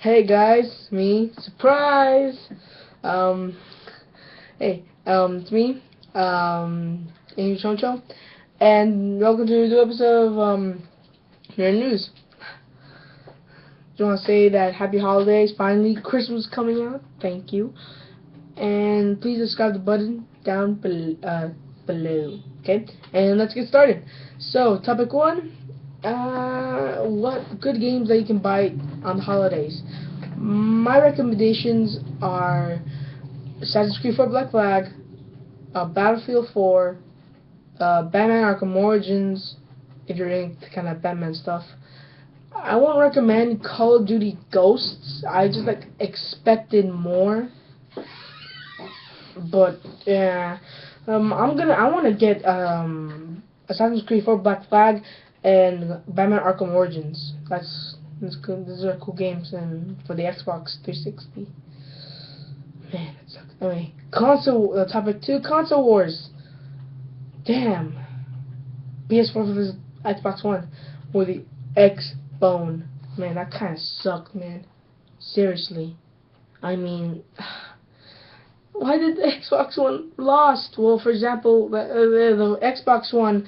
Hey guys, me, surprise! Um, it's me, Amy Choncho, and welcome to a new episode of, Nerd News. Just want to say that happy holidays, finally, Christmas coming out, thank you, and please subscribe the button down below, okay? And let's get started. So, topic one, what good games that you can buy on the holidays? My recommendations are Assassin's Creed 4 Black Flag, Battlefield 4, Batman Arkham Origins, if you're into kind of Batman stuff. I won't recommend Call of Duty Ghosts. I just expected more, but yeah, I want to get Assassin's Creed 4 Black Flag and Batman Arkham Origins. That's good. These are cool games and for the Xbox 360. Man, that sucks. Anyway, topic 2, console wars. Damn. PS4 versus Xbox One with the X-Bone. Man, that kind of sucked, man. Seriously. I mean, why did the Xbox One lost? Well, for example, the Xbox One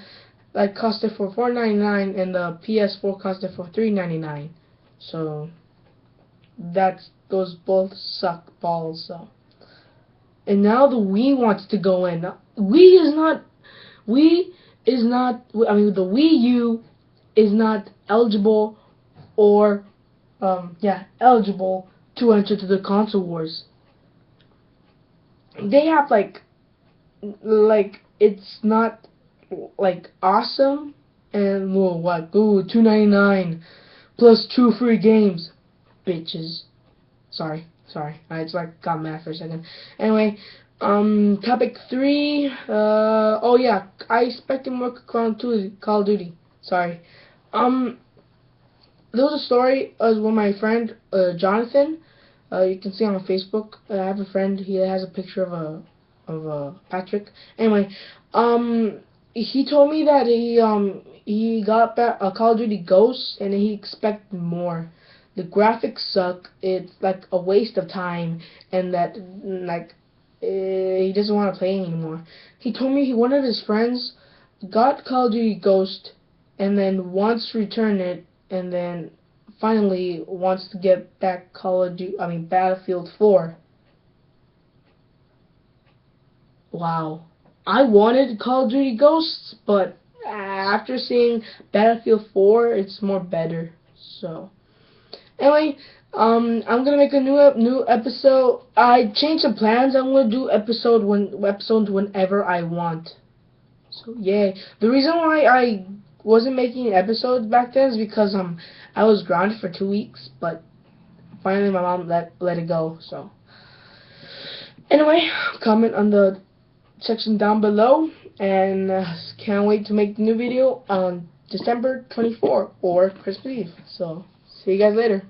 costed for $4.99 and the PS4 costed for $3.99. So those both suck balls. So. And now the Wii wants to go in. Wii is not. I mean, the Wii U is not eligible, or eligible to enter to the console wars. They have it's not awesome, and well, what? Ooh, $2.99 plus 2 free games, bitches. Sorry. I just got mad for a second. Anyway, topic 3. Oh yeah, I expected more Call of Duty. Sorry. There was a story with my friend Jonathan. You can see on Facebook. I have a friend. He has a picture of Patrick. Anyway, he told me that he got back Call of Duty Ghosts and he expected more. The graphics suck. It's like a waste of time, and that he doesn't want to play anymore. He told me one of his friends got Call of Duty Ghost and then wants to return it, and then finally wants to get back Battlefield 4. Wow. I wanted Call of Duty Ghosts, but after seeing Battlefield 4, it's more better. So. Anyway, I'm gonna make a new episode. I changed the plans. I'm gonna do episodes whenever I want. So yay. The reason why I wasn't making episodes back then is because I was grounded for 2 weeks, but finally my mom let it go. So anyway, comment on the section down below, and can't wait to make the new video on December 24th or Christmas Eve. So see you guys later.